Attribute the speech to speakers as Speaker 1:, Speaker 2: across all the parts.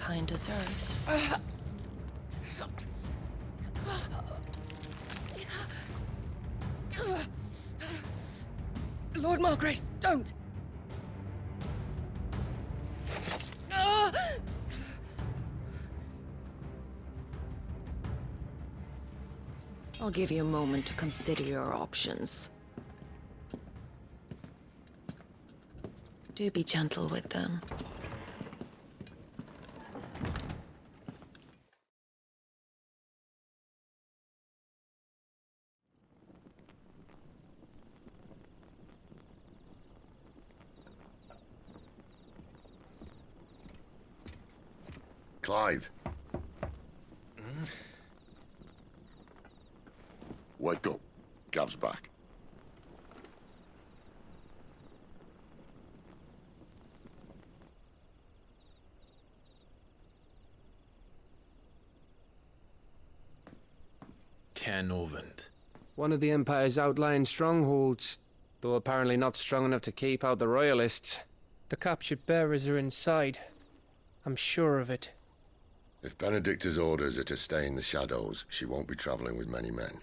Speaker 1: mankind deserves.
Speaker 2: Lord Margrace, don't!
Speaker 1: I'll give you a moment to consider your options. Do be gentle with them.
Speaker 3: Clive. Wake up. Gav's back.
Speaker 4: Caernarvon.
Speaker 5: One of the Empire's outlying strongholds, though apparently not strong enough to keep out the Royalists. The captured bearers are inside. I'm sure of it.
Speaker 3: If Benedicta's orders are to stay in the shadows, she won't be travelling with many men.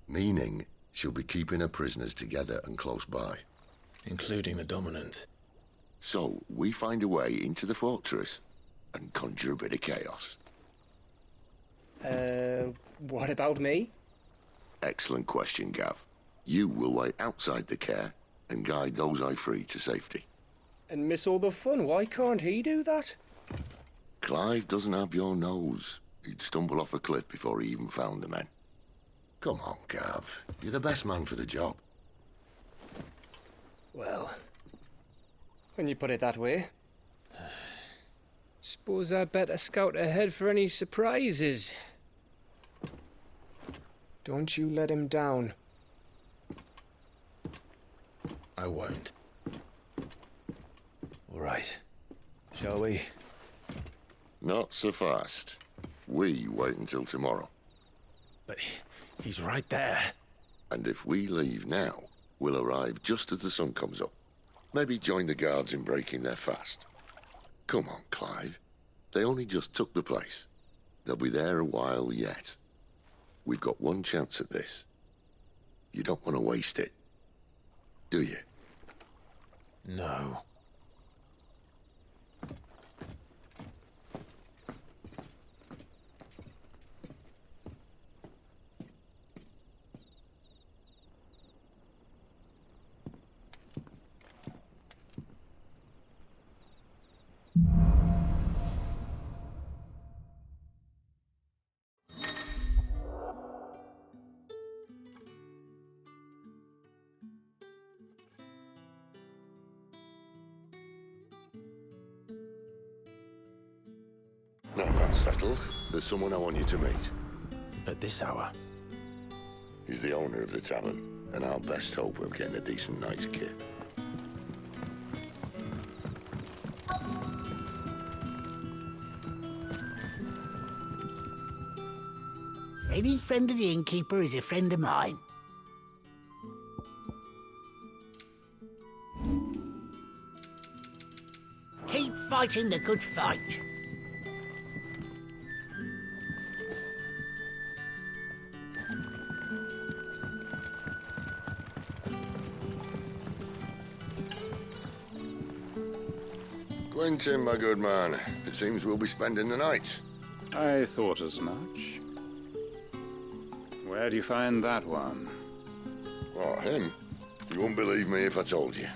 Speaker 3: Meaning, she'll be keeping her prisoners together and close by.
Speaker 4: Including the Dominant.
Speaker 3: So, we find a way into the fortress and conjure a bit of chaos.
Speaker 5: What about me?
Speaker 3: Excellent question, Gav. You will wait outside the care and guide those I free to safety.
Speaker 5: And miss all the fun, why can't he do that?
Speaker 3: Clive doesn't have your nose. He'd stumble off a cliff before he even found the men. Come on, Gav. You're the best man for the job.
Speaker 5: Well, when you put it that way. Suppose I'd better scout ahead for any surprises. Don't you let him down.
Speaker 4: I won't. All right. Shall we?
Speaker 3: Not so fast. We wait until tomorrow.
Speaker 4: But he's right there.
Speaker 3: And if we leave now, we'll arrive just as the sun comes up. Maybe join the guards in breaking their fast. Come on, Clive. They only just took the place. They'll be there a while yet. We've got one chance at this. You don't want to waste it, do you?
Speaker 4: No.
Speaker 3: Now that's settled. There's someone I want you to meet.
Speaker 4: At this hour?
Speaker 3: He's the owner of the tavern, and our best hope of getting a decent night's kit.
Speaker 6: Any friend of the innkeeper is a friend of mine. Keep fighting the good fight.
Speaker 3: Quentin, my good man. It seems we'll be spending the night.
Speaker 7: I thought as much. Where do you find that one?
Speaker 3: Oh, him? You wouldn't believe me if I told you.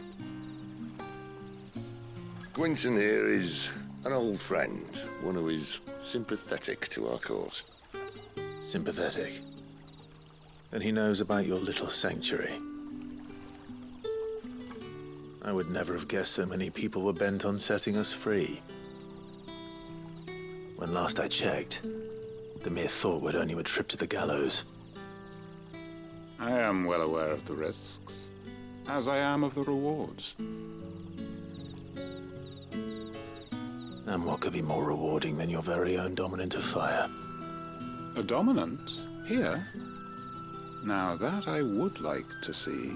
Speaker 3: Quentin here is an old friend, one who is sympathetic to our cause.
Speaker 4: Sympathetic. And he knows about your little sanctuary. I would never have guessed so many people were bent on setting us free. When last I checked, the mere thought would earn you a trip to the gallows.
Speaker 7: I am well aware of the risks, as I am of the rewards.
Speaker 4: And what could be more rewarding than your very own dominant of fire?
Speaker 7: A dominant? Here? Now that I would like to see.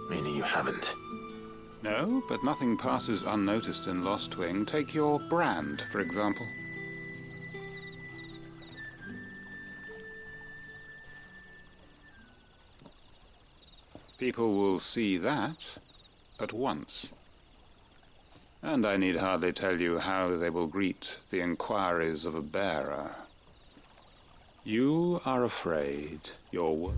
Speaker 4: Meaning you haven't.
Speaker 7: No, but nothing passes unnoticed in Lostwing. Take your brand, for example. People will see that at once. And I need hardly tell you how they will greet the inquiries of a bearer. You are afraid your words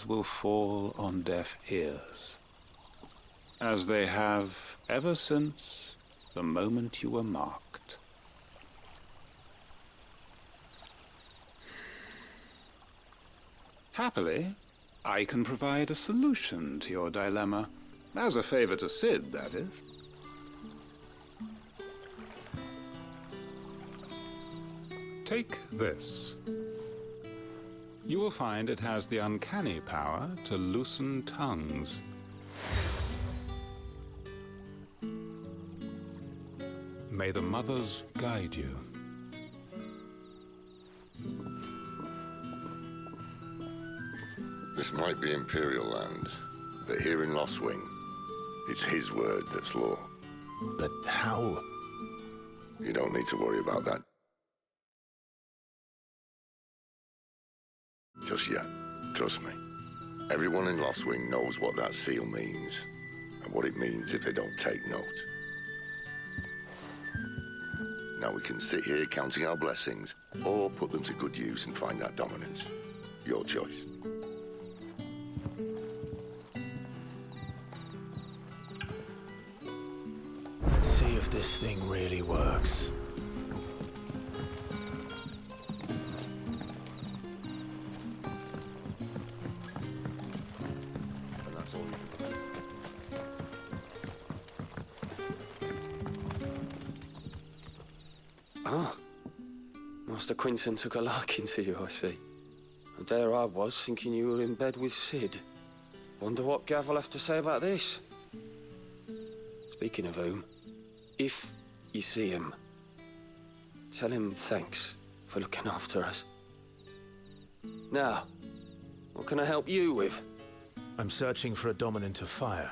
Speaker 7: will fall on deaf ears, as they have ever since the moment you were marked. Happily, I can provide a solution to your dilemma, as a favor to Sid, that is. Take this. You will find it has the uncanny power to loosen tongues. May the mothers guide you.
Speaker 3: This might be Imperial land, but here in Lostwing, it's his word that's law.
Speaker 4: But how?
Speaker 3: You don't need to worry about that just yet. Trust me. Everyone in Lostwing knows what that seal means, and what it means if they don't take note. Now we can sit here counting our blessings, or put them to good use and find that dominance. Your choice.
Speaker 4: Let's see if this thing really works.
Speaker 3: And that's all you can do.
Speaker 2: Ah, Master Quinton took a liking to you, I see. And there I was, thinking you were in bed with Sid. Wonder what Gav will have to say about this. Speaking of whom, if you see him, tell him thanks for looking after us. Now, what can I help you with?
Speaker 4: I'm searching for a dominant of fire.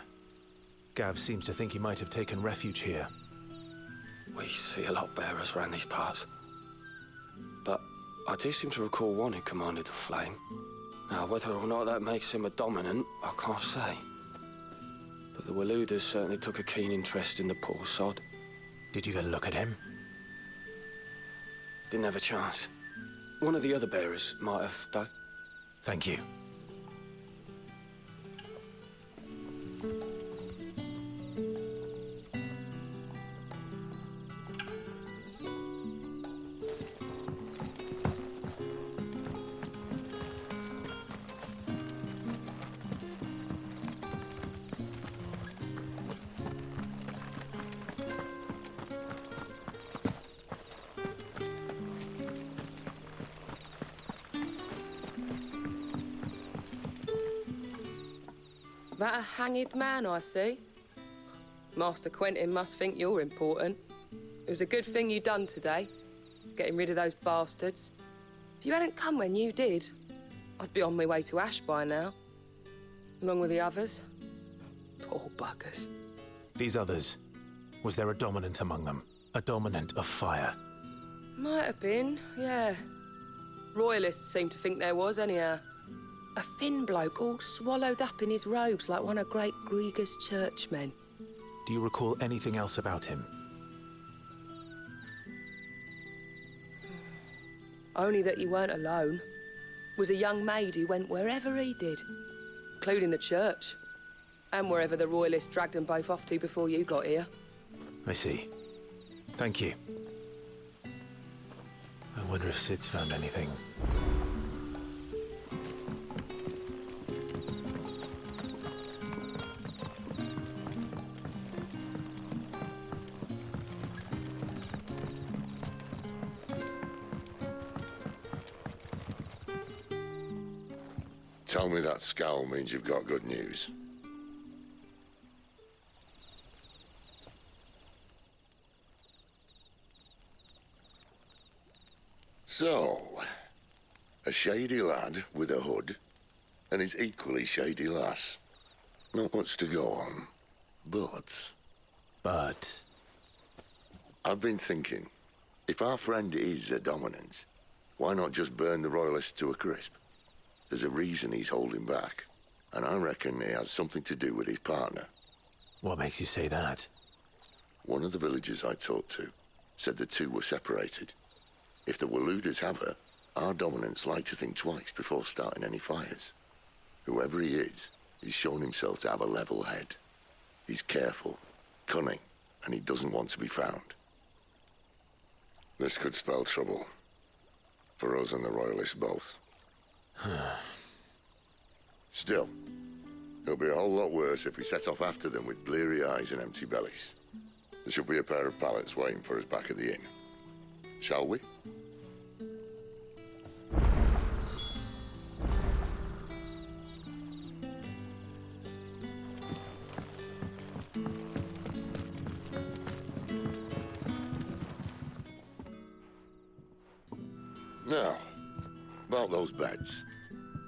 Speaker 4: Gav seems to think he might have taken refuge here.
Speaker 2: We see a lot of bearers around these parts. But I do seem to recall one who commanded the flame. Now, whether or not that makes him a dominant, I can't say. But the Waluders certainly took a keen interest in the poor sod.
Speaker 4: Did you get a look at him?
Speaker 2: Didn't have a chance. One of the other bearers might have, though.
Speaker 4: Thank you.
Speaker 8: That a hanged man I see? Master Quentin must think you're important. It was a good thing you done today, getting rid of those bastards. If you hadn't come when you did, I'd be on my way to Ash by now, along with the others. Poor buggers.
Speaker 4: These others, was there a dominant among them? A dominant of fire?
Speaker 8: Might have been, yeah. Royalists seem to think there was, anyhow. A thin bloke all swallowed up in his robes like one of great Grieger's churchmen.
Speaker 4: Do you recall anything else about him?
Speaker 8: Only that he weren't alone. Was a young maid who went wherever he did, including the church, and wherever the Royalists dragged them both off to before you got here.
Speaker 4: I see. Thank you. I wonder if Sid's found anything.
Speaker 3: Tell me that scowl means you've got good news. So, a shady lad with a hood, and his equally shady lass. Not much to go on, but...
Speaker 4: But...
Speaker 3: I've been thinking, if our friend is a dominant, why not just burn the royalists to a crisp? There's a reason he's holding back, and I reckon it has something to do with his partner.
Speaker 4: What makes you say that?
Speaker 3: One of the villagers I talked to said the two were separated. If the Waluders have her, our dominants like to think twice before starting any fires. Whoever he is, he's shown himself to have a level head. He's careful, cunning, and he doesn't want to be found. This could spell trouble. For us and the Royalists both. Still, it'll be a whole lot worse if we set off after them with bleary eyes and empty bellies. There should be a pair of pallets waiting for us back at the inn. Shall we? Now, about those beds.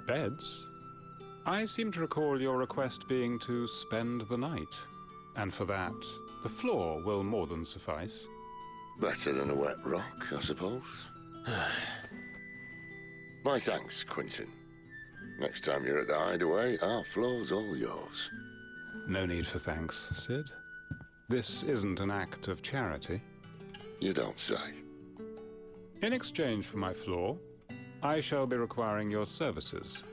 Speaker 7: Beds? I seem to recall your request being to spend the night. And for that, the floor will more than suffice.
Speaker 3: Better than a wet rock, I suppose. My thanks, Quinton. Next time you're at the hideaway, our floor's all yours.
Speaker 7: No need for thanks, Sid. This isn't an act of charity.
Speaker 3: You don't say.
Speaker 7: In exchange for my floor, I shall be requiring your services.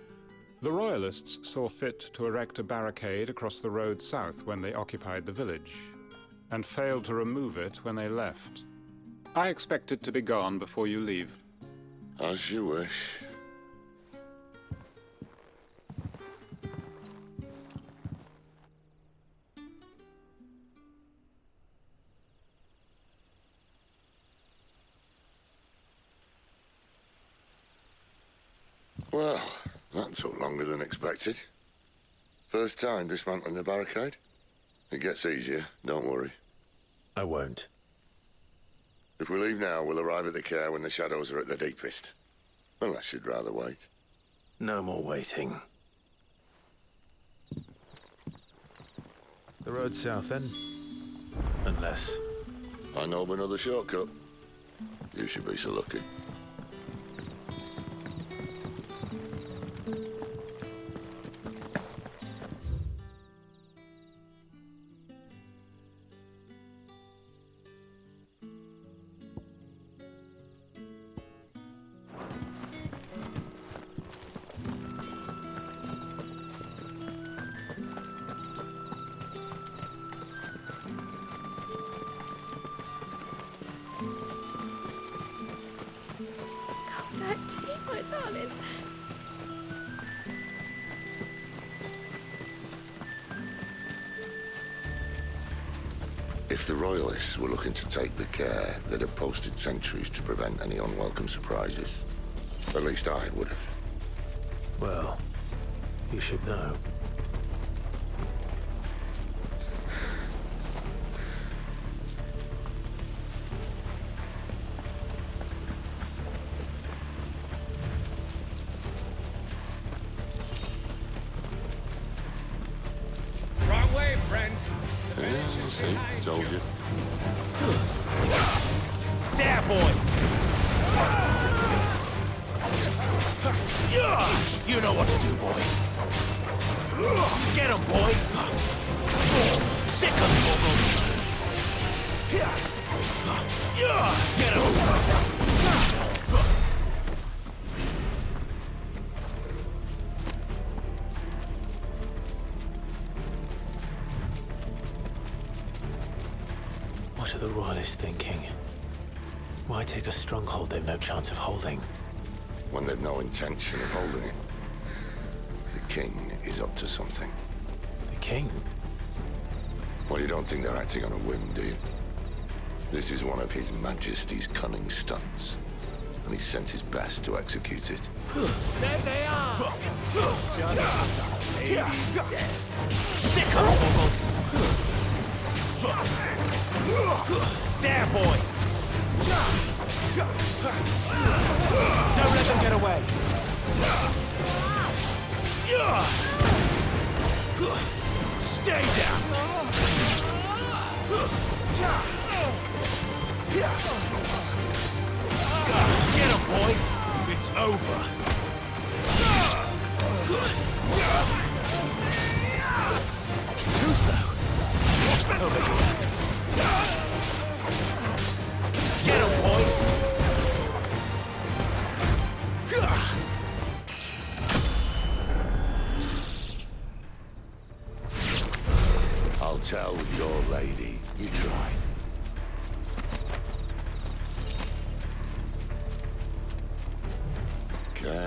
Speaker 7: The Royalists saw fit to erect a barricade across the road south when they occupied the village, and failed to remove it when they left. I expect it to be gone before you leave.
Speaker 3: As you wish. Well, that took longer than expected. First time dismantling the barricade? It gets easier, don't worry.
Speaker 4: I won't.
Speaker 3: If we leave now, we'll arrive at the care when the shadows are at their deepest. Unless you'd rather wait.
Speaker 4: No more waiting. The road south, then? Unless...
Speaker 3: I know of another shortcut. You should be so lucky.
Speaker 1: Come back to me, my darling.
Speaker 3: If the Royalists were looking to take the care, they'd have posted sentries to prevent any unwelcome surprises. At least I would have.
Speaker 4: Well, you should know.
Speaker 5: Wrong way, friend.
Speaker 3: Yeah, see, told you.
Speaker 6: There, boy! You know what to do, boy. Get him, boy! Sick of trouble! Get him!
Speaker 4: What are the Royalists thinking? Why take a stronghold they've no chance of holding?
Speaker 3: When they've no intention of holding it. The king is up to something.
Speaker 4: The king?
Speaker 3: Well, you don't think they're acting on a whim, do you? This is one of His Majesty's cunning stunts. and he sent his best to execute it.
Speaker 9: There they are!
Speaker 6: Sick of Torgal! There, boy! Don't let them get away! Stay down! Get him, boy! It's over! Too slow! Over here! Get him, boy!
Speaker 3: I'll tell your lady. You try.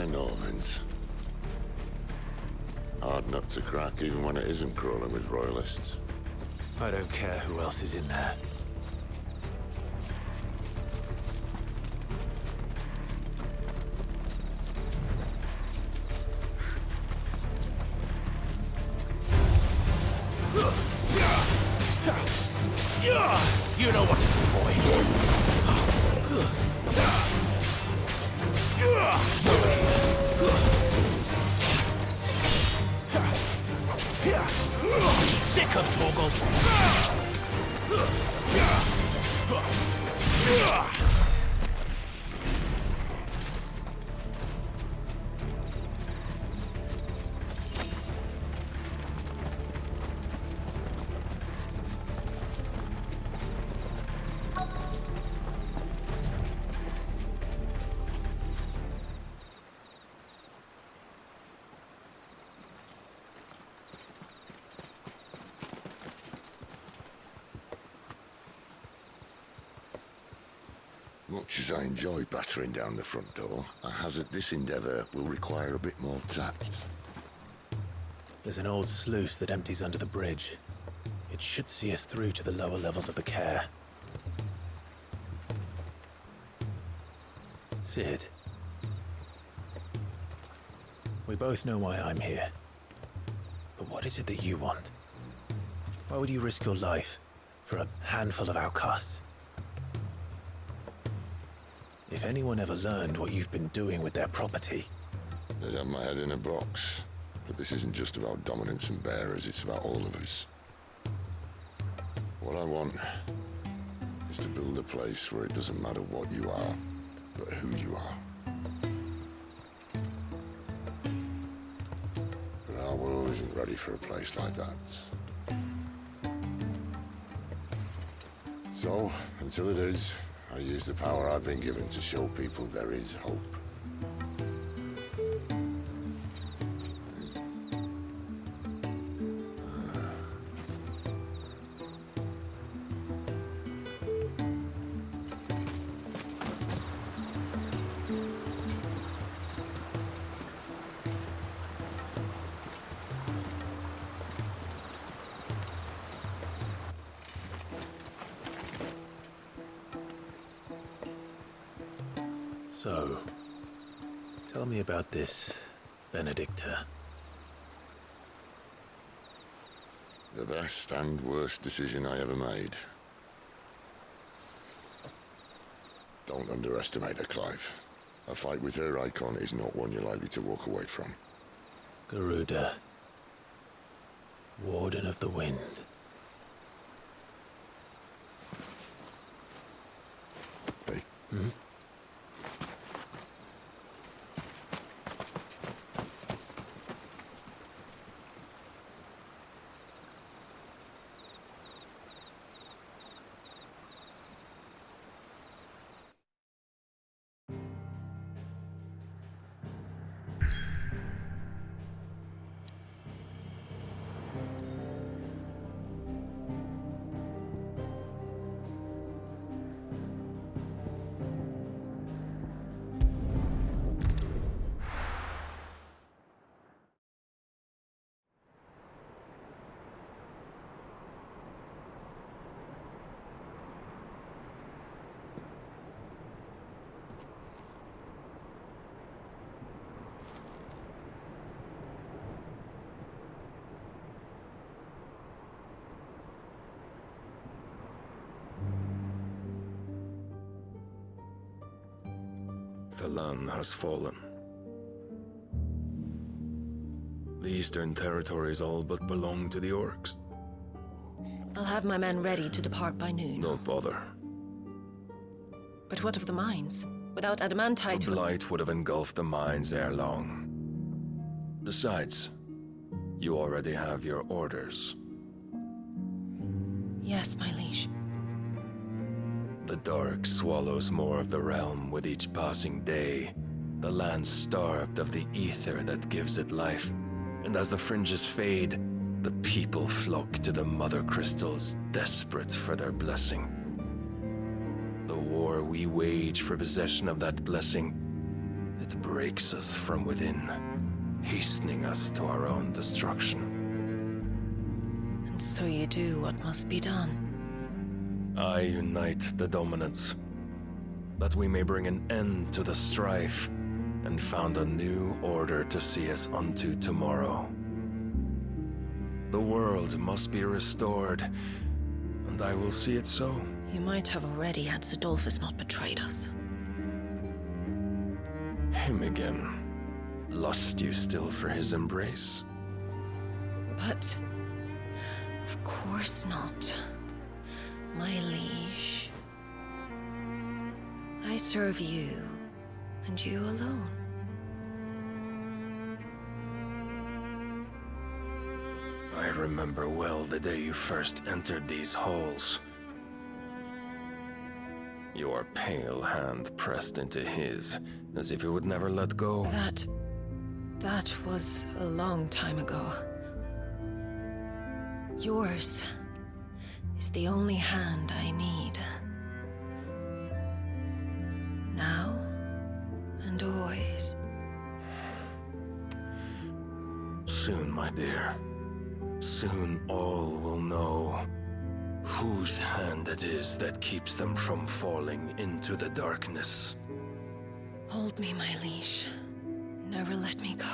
Speaker 3: Norvins. Hard nut to crack, even when it isn't crawling with royalists.
Speaker 4: I don't care who else is in there.
Speaker 6: You know what to do, boy. Sick of Torgal.
Speaker 3: Much as I enjoy battering down the front door, I hazard this endeavour will require a bit more tact.
Speaker 4: There's an old sluice that empties under the bridge. It should see us through to the lower levels of the care. Sid. We both know why I'm here. But what is it that you want? Why would you risk your life for a handful of outcasts? If anyone ever learned what you've been doing with their property...
Speaker 3: They'd have my head in a box. But this isn't just about dominance and bearers, it's about all of us. What I want is to build a place where it doesn't matter what you are, but who you are. But our world isn't ready for a place like that. So, until it is, I use the power I've been given to show people there is hope.
Speaker 4: So, tell me about this, Benedicta.
Speaker 3: The best and worst decision I ever made. Don't underestimate her, Clive. A fight with her icon is not one you're likely to walk away from.
Speaker 4: Garuda. Warden of the Wind.
Speaker 3: Hey?
Speaker 4: Hmm?
Speaker 10: The land has fallen. The Eastern Territories all but belong to the orcs.
Speaker 1: I'll have my men ready to depart by noon.
Speaker 10: Don't bother.
Speaker 1: But what of the mines? Without adamantite...
Speaker 10: The blight would have engulfed the mines ere long. Besides, you already have your orders.
Speaker 1: Yes, my liege.
Speaker 10: The dark swallows more of the realm with each passing day. The land starved of the ether that gives it life. And as the fringes fade, the people flock to the mother crystals, desperate for their blessing. The war we wage for possession of that blessing, it breaks us from within, hastening us to our own destruction.
Speaker 1: And so you do what must be done.
Speaker 10: I unite the dominants, that we may bring an end to the strife, and found a new order to see us unto tomorrow. The world must be restored, and I will see it so.
Speaker 1: You might have already had Zidolphus not betrayed us.
Speaker 10: Him again. Lust you still for his embrace?
Speaker 1: But... of course not. My liege. I serve you, and you alone.
Speaker 10: I remember well the day you first entered these halls. Your pale hand pressed into his, as if it would never let go.
Speaker 1: That was a long time ago. Yours is the only hand I need. Now and always.
Speaker 10: Soon, my dear. Soon all will know whose hand it is that keeps them from falling into the darkness.
Speaker 1: Hold me, my liege. Never let me go.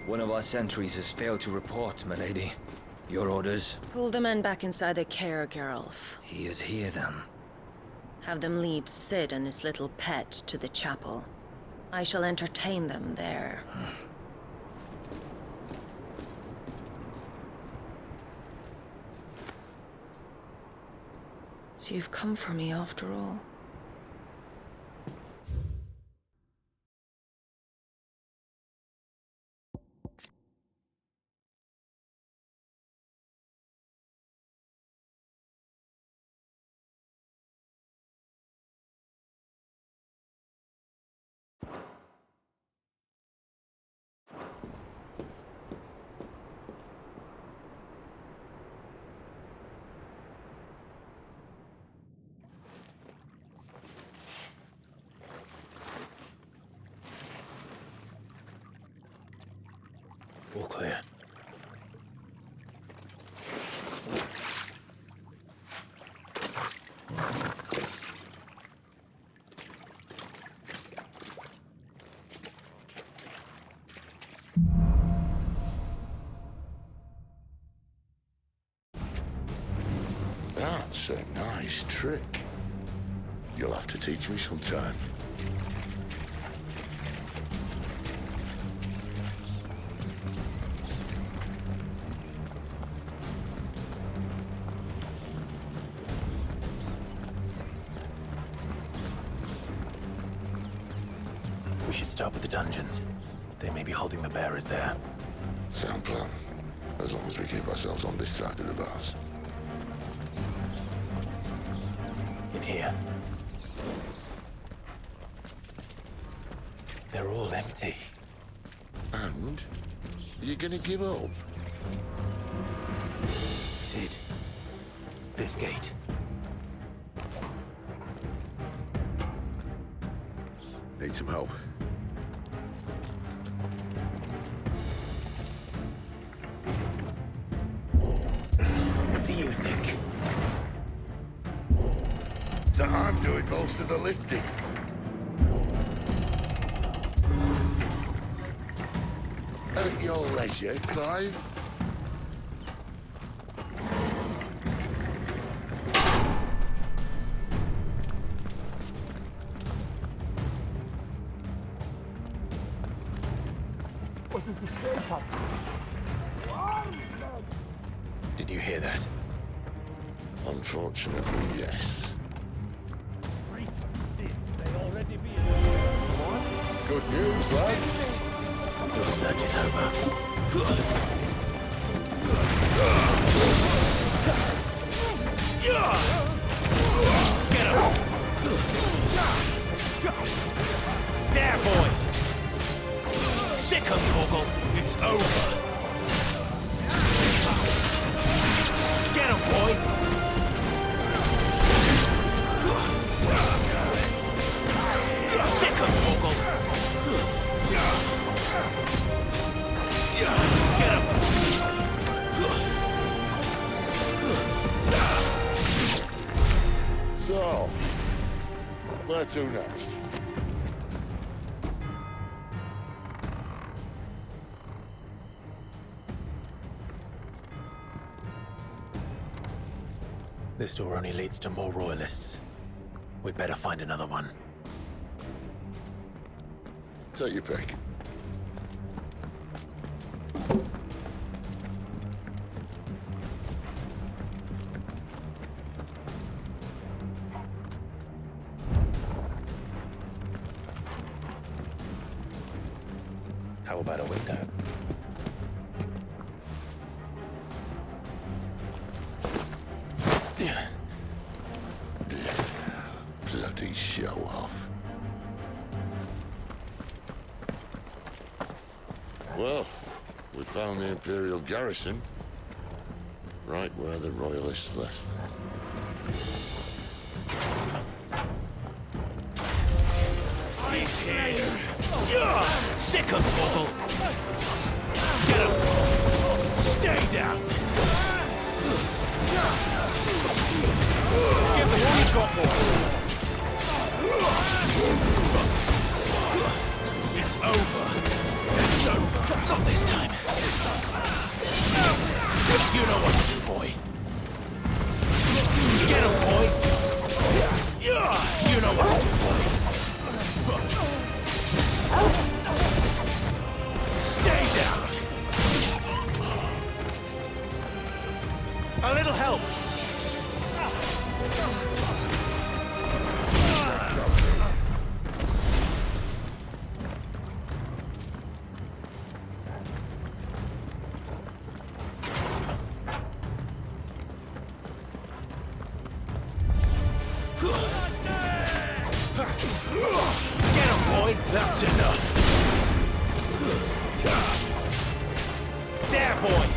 Speaker 9: One of our sentries has failed to report, milady. Your orders?
Speaker 1: Pull the men back inside the care, Geralf.
Speaker 9: He is here, then.
Speaker 1: Have them lead Sid and his little pet to the chapel. I shall entertain them there. So you've come for me after all.
Speaker 4: All clear.
Speaker 3: That's a nice trick. You'll have to teach me sometime.
Speaker 4: We should start with the dungeons. They may be holding the bearers there.
Speaker 3: Sound plan. As long as we keep ourselves on this side of the bars.
Speaker 4: In here. They're all empty.
Speaker 3: And? You're gonna give up?
Speaker 4: Sid. This gate.
Speaker 3: Need some help?
Speaker 4: What do you think?
Speaker 3: That I'm doing most of the lifting. at your leisure, Clive.
Speaker 4: Did you hear that?
Speaker 3: Unfortunately, yes. Good news, lads.
Speaker 4: Your search is over.
Speaker 6: Get him! There, boy! Sick of Torgal! It's over! Get him, boy! Sick of Torgal! Get him!
Speaker 3: So, where to next?
Speaker 4: This door only leads to more royalists. We'd better find another one.
Speaker 3: Take your pick.
Speaker 4: How about a window?
Speaker 3: Bloody show off. Well, we found the Imperial garrison. Right where the Royalists left them.
Speaker 6: He's here! Sick of Torgal! Get him! Stay down! Give them all you've got, boy! It's over! It's over! Not this time! You know what to do, boy! Get him, boy! You know what to do, boy! Stay down! A little help! Get him, boy! That's enough! There, boy!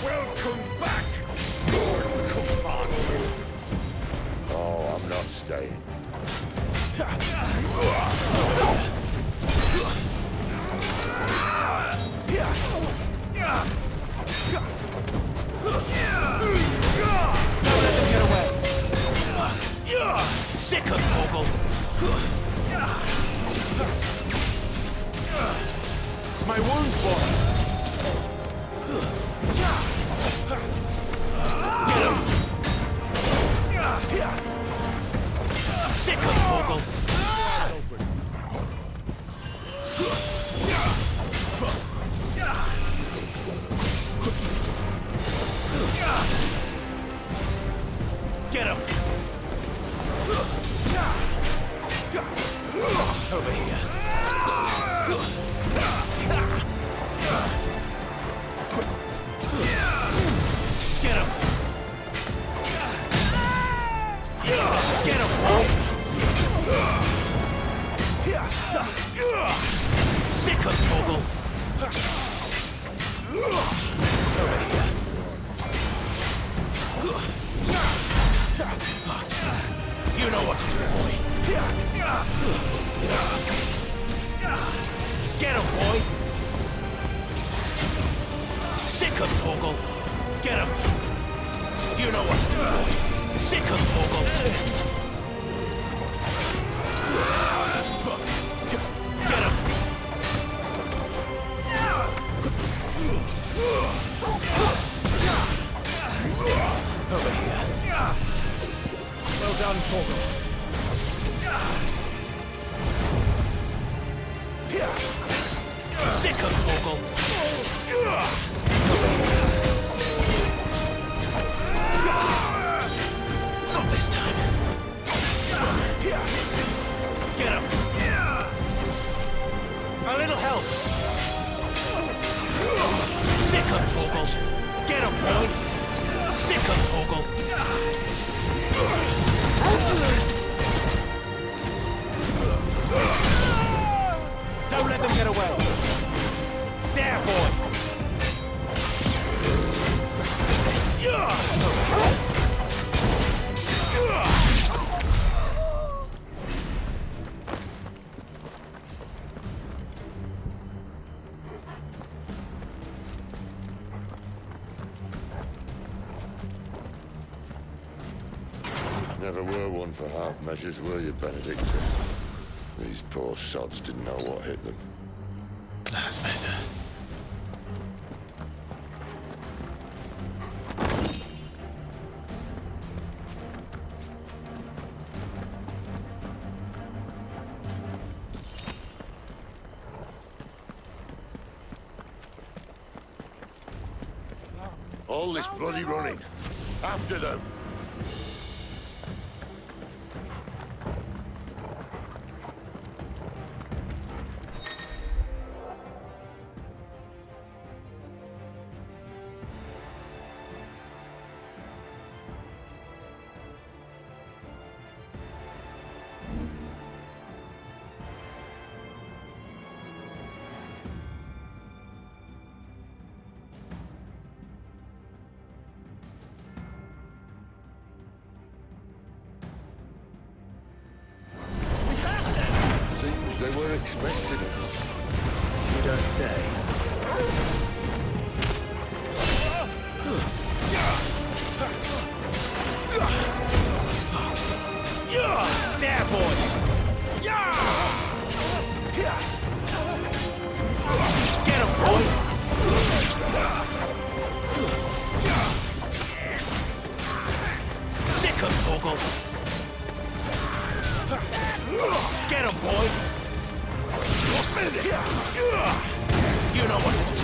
Speaker 6: Welcome back, Lord Commander!
Speaker 3: Oh, I'm not staying.
Speaker 6: Sick of Torgal! My wounds, boy! Get him! Sick of Torgal! Get him! Over here.
Speaker 4: Sick him, Torgal! Get him! You know what to do, boy! Sick him, Torgal! Get him! Over here. Well done, Torgal. Sick him, Torgal. Not this time. Get him. A little help. Sick him, Torgal. Get him, boy. Sick him, Torgal. Don't let them get away. There, boy.
Speaker 3: Never were one for half measures, were you, Benedicta? These poor sods didn't know what hit them.
Speaker 4: That's better.
Speaker 3: All this bloody running. After them. Seems they were expecting us.
Speaker 4: You don't say. There, boy! Get him, boy! Sick him, Torgal! Get him, boy! You know what to do.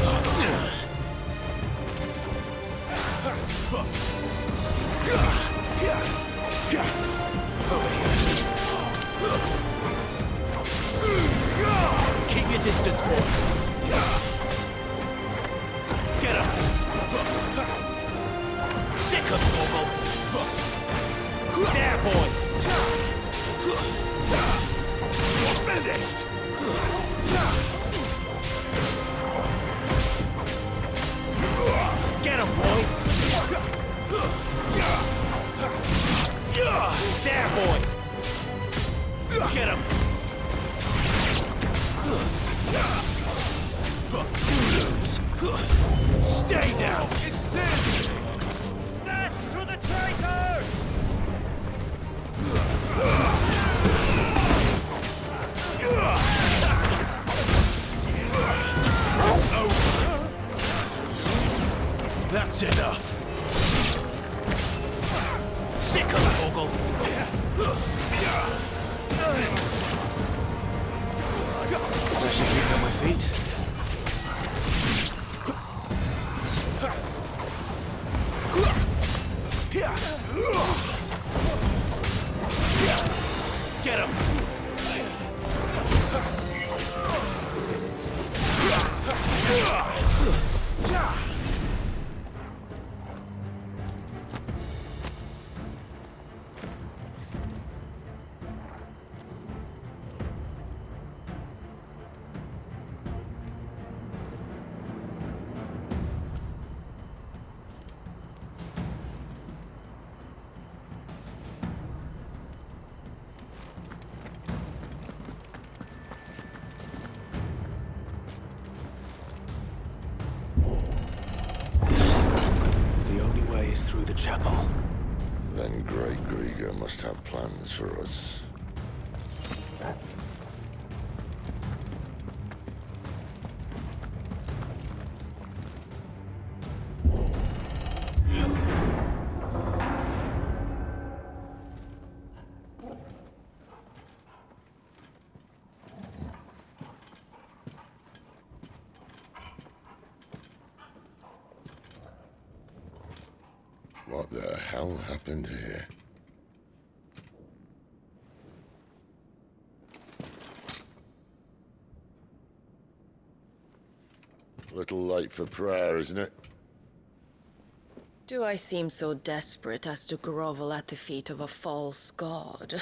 Speaker 4: Over here. Keep your distance, boy. Get him. Sick him, Torgal. There, boy. Finished. Get him, boy. There, boy. Get him. Stay down. It's sin. That's to the traitor. It's over. That's enough. Sick of Torgal. I should keep on my feet. Get him! is through the chapel.
Speaker 3: Then Great Grieger must have plans for us. What the hell happened here? Little late for prayer, isn't it?
Speaker 1: Do I seem so desperate as to grovel at the feet of a false god?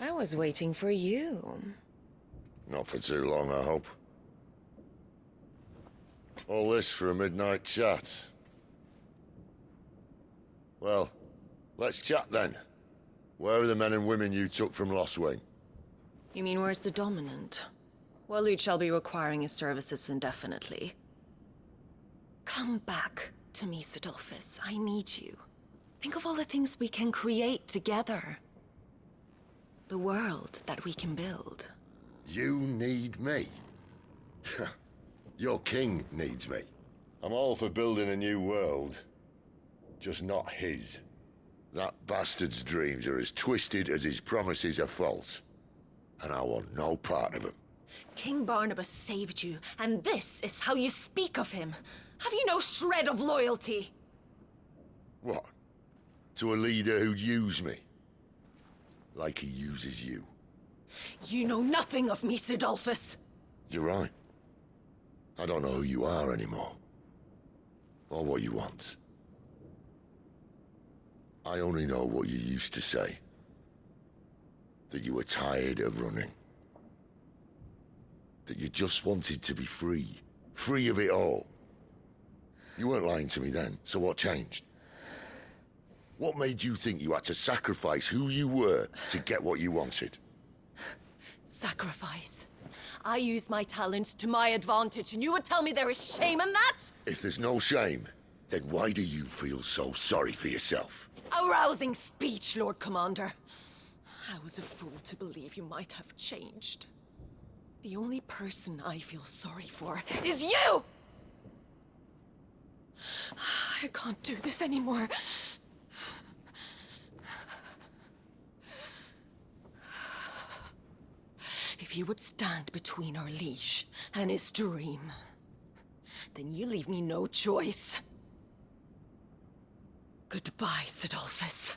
Speaker 1: I was waiting for you.
Speaker 3: Not for too long, I hope. All this for a midnight chat. Well, let's chat then. Where are the men and women you took from Lostwing?
Speaker 1: You mean where's the dominant? Waleed shall be requiring his services indefinitely. Come back to me, Sidolphus. I need you. Think of all the things we can create together. The world that we can build.
Speaker 3: You need me? Your king needs me. I'm all for building a new world. Just not his. That bastard's dreams are as twisted as his promises are false. And I want no part of them.
Speaker 1: King Barnabas saved you, and this is how you speak of him. Have you no shred of loyalty?
Speaker 3: What? To a leader who'd use me? Like he uses you.
Speaker 1: You know nothing of me, Sidolphus.
Speaker 3: You're right. I don't know who you are anymore. Or what you want. I only know what you used to say. That you were tired of running. That you just wanted to be free. Free of it all. You weren't lying to me then, so what changed? What made you think you had to sacrifice who you were to get what you wanted?
Speaker 1: Sacrifice. I use my talents to my advantage, and you would tell me there is shame in that?
Speaker 3: If there's no shame, then why do you feel so sorry for yourself?
Speaker 1: A rousing speech, Lord Commander. I was a fool to believe you might have changed. The only person I feel sorry for is you! I can't do this anymore. If you would stand between our liege and his dream, then you leave me no choice. Goodbye, Sidolphus.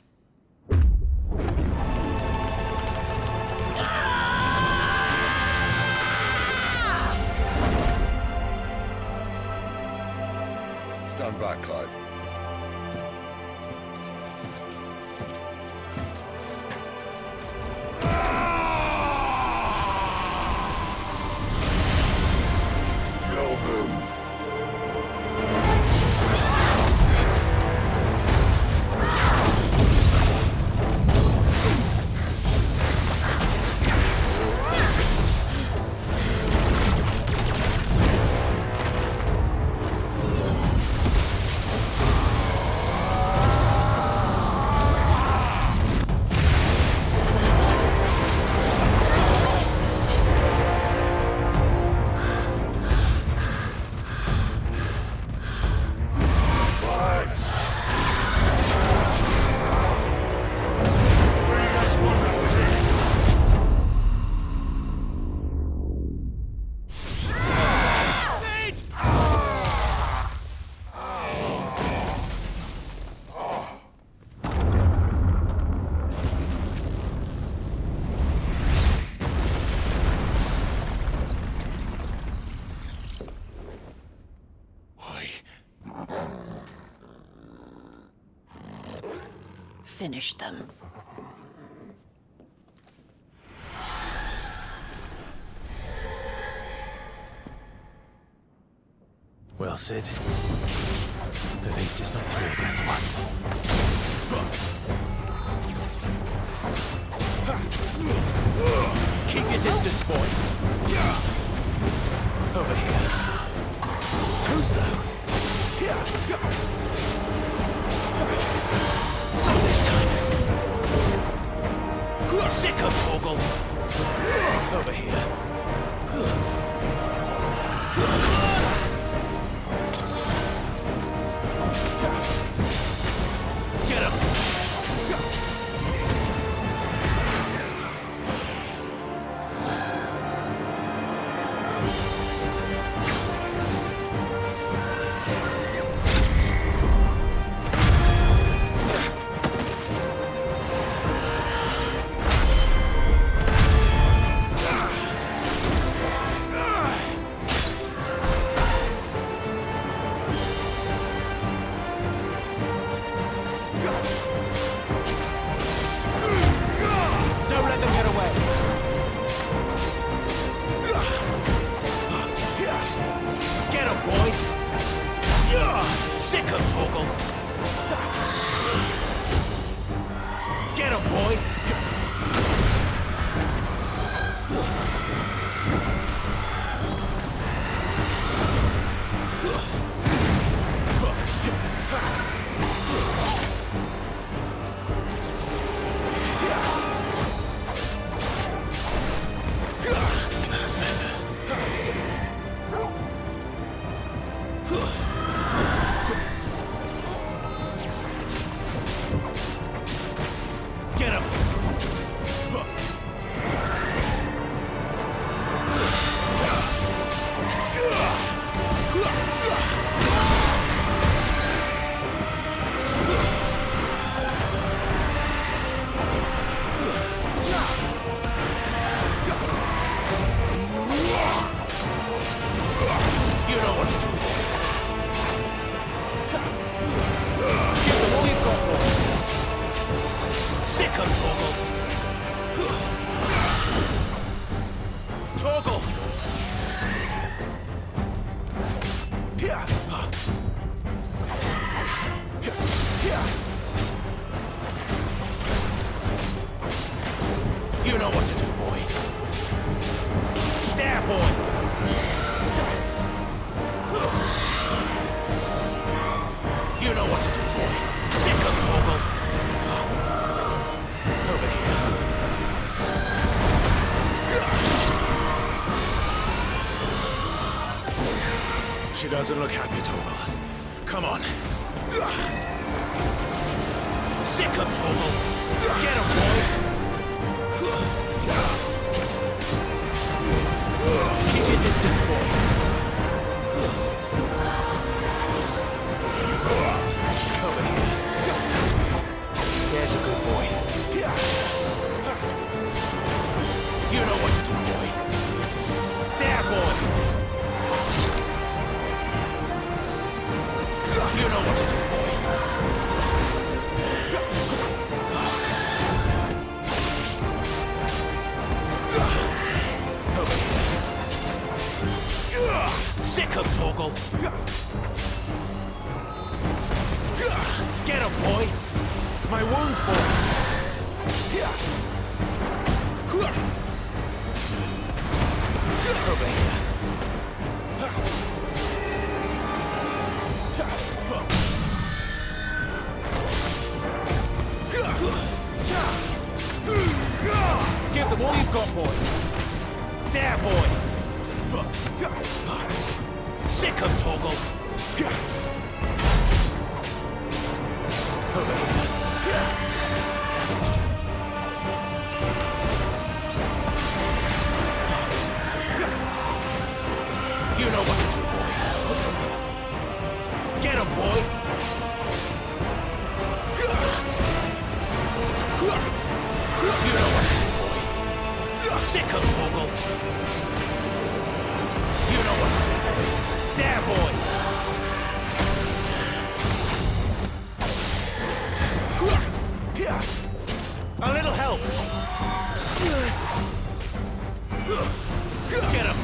Speaker 3: Stand back, Clive. No move.
Speaker 1: Finish them.
Speaker 4: Well, Sid. At least it's not 3 against 1. Keep your distance, boy. Over here. Too slow. Torgal. Over here. Get him! Don't let them get away. Get him, boy. Sick him, Torgal. Get him, boy. Get him! You know what to do, boy. Give them all you've got, boy. Sick him, Torgal. Torgal! You know what to do, boy. There, boy. You know what to do, boy. Sick him, Torgal. Over here. She doesn't look happy, Torgal. Come on. Sick him, Torgal. Get him, boy. Keep your distance, boy. Over here. There's a good boy. You know what to do, boy. There, boy. You know what to do, boy. Over here. Sick him, Torgal. Get him, boy. My wounds, boy. Over here. Give them all you've got, boy. There, boy. Sick him, Torgal. Over here. You know what to do, boy. Get him, boy. You know what to do, boy. Sick him, Torgal. You know what to do, boy. There, boy. A little help. Get him.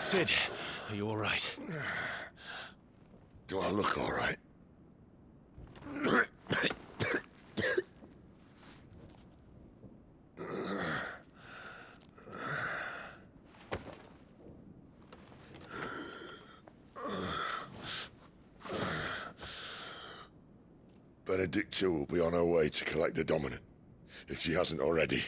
Speaker 4: Sid, are you all right?
Speaker 3: Do I look all right? Benedicta will be on her way to collect the Dominant, if she hasn't already.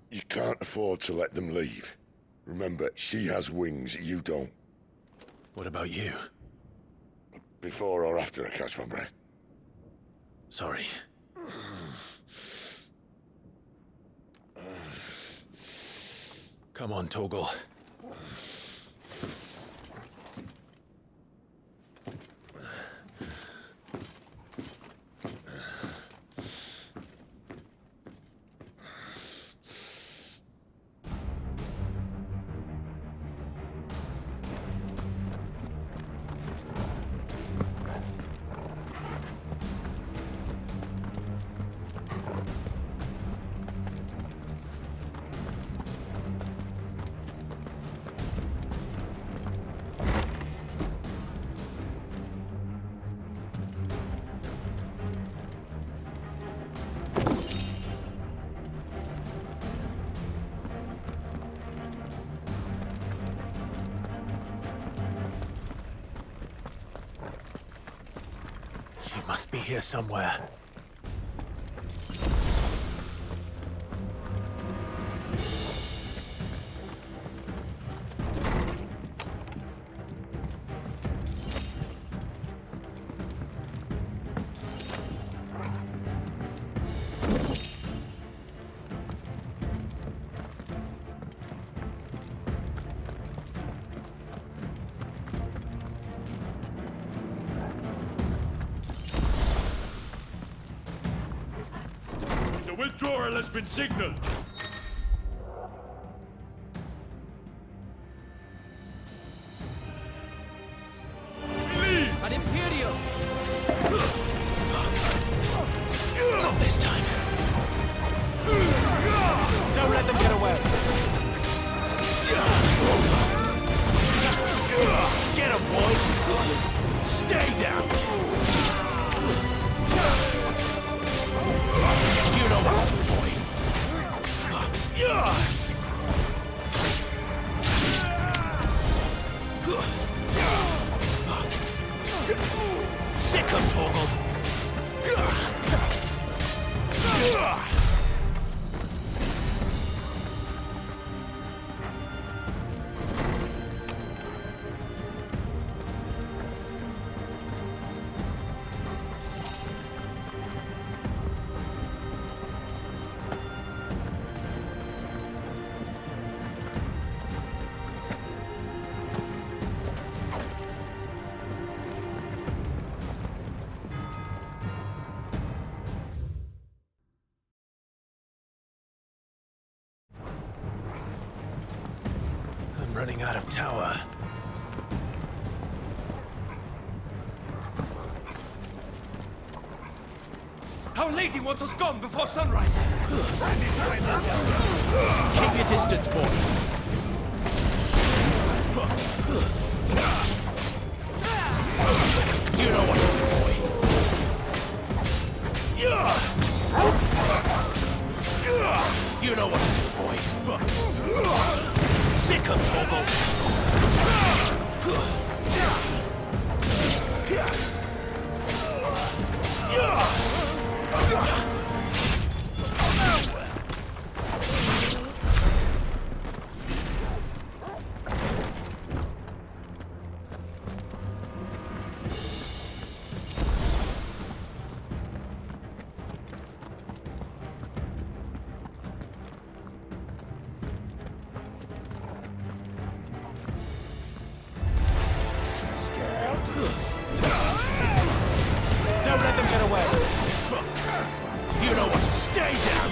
Speaker 3: You can't afford to let them leave. Remember, she has wings, you don't.
Speaker 4: What about you?
Speaker 3: Before or after I catch my breath?
Speaker 4: Sorry. Come on, Torgal. She must be here somewhere.
Speaker 11: The withdrawal has been signaled.
Speaker 5: An Imperial!
Speaker 4: Not this time. Don't let them get away. Get him, boy. Stay down. You know what to do, boy. Sick him, Torgal. I'm running out of tower.
Speaker 11: Our Lady wants us gone before sunrise.
Speaker 4: Keep your distance, boy. You know what to do, boy. You know what to do, boy. Sick him, Torgal. Don't let them get away. You know what to stay down.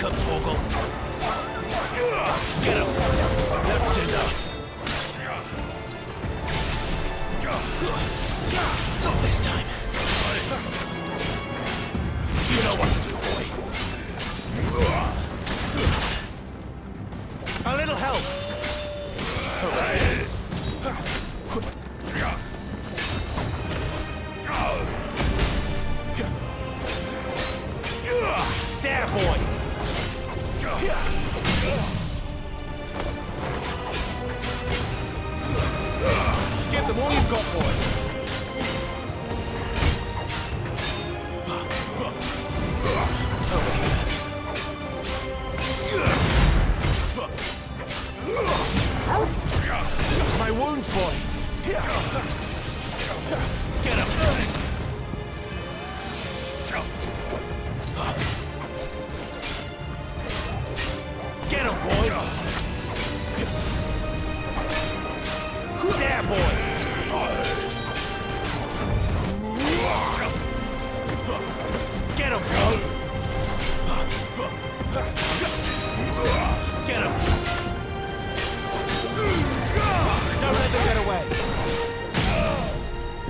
Speaker 4: Sick 'em, Torgal. Get him. That's enough. Not this time. You know what to do, boy. A little help. There, boy. Give them all you've got, boy. My wounds, boy. Get him. Get him, boy. There, boy. Get him, boy. Get him. Don't let them get away.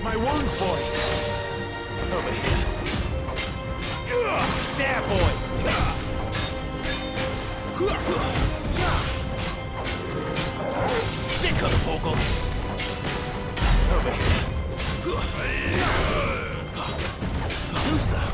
Speaker 4: My wounds, boy. Over here. There, boy. Sick of Torgal. Over here. Too slow.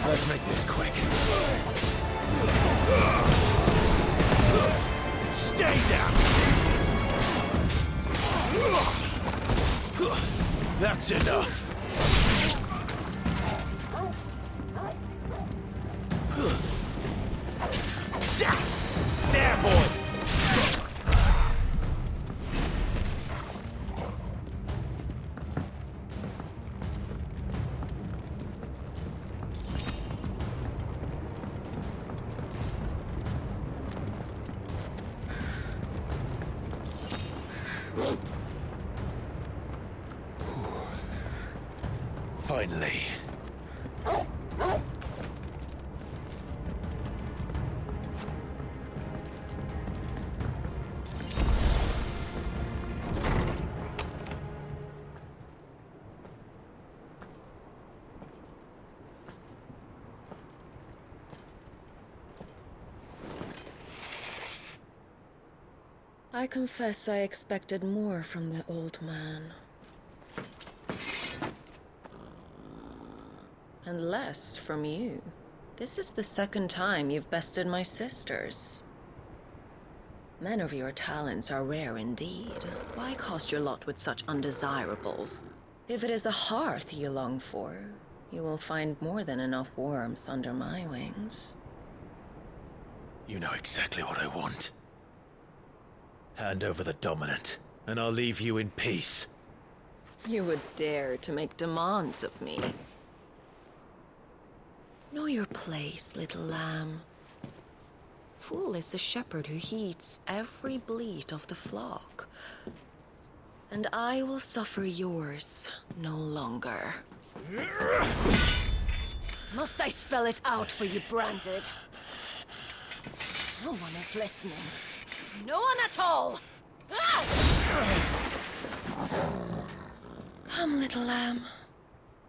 Speaker 4: Let's make this quick. Stay down! That's enough. There, boy! Finally.
Speaker 1: I confess I expected more from the old man. And less from you. This is the second time you've bested my sisters. Men of your talents are rare indeed. Why cast your lot with such undesirables? If it is the hearth you long for, you will find more than enough warmth under my wings.
Speaker 4: You know exactly what I want. Hand over the dominant, and I'll leave you in peace.
Speaker 1: You would dare to make demands of me. Know your place, little lamb. Fool is the shepherd who heeds every bleat of the flock. And I will suffer yours no longer. Must I spell it out for you, Branded? No one is listening. No one at all! Ah! Come, little lamb,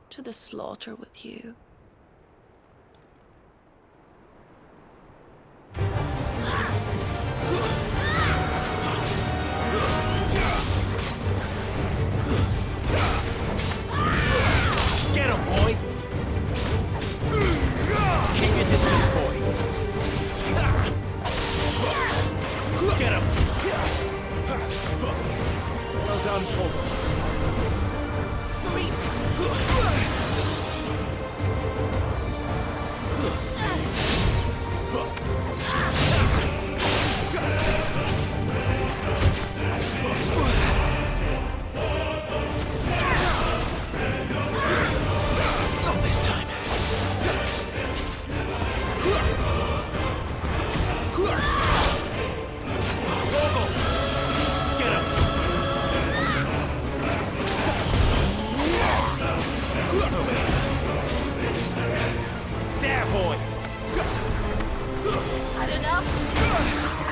Speaker 1: to the slaughter with you. Had enough?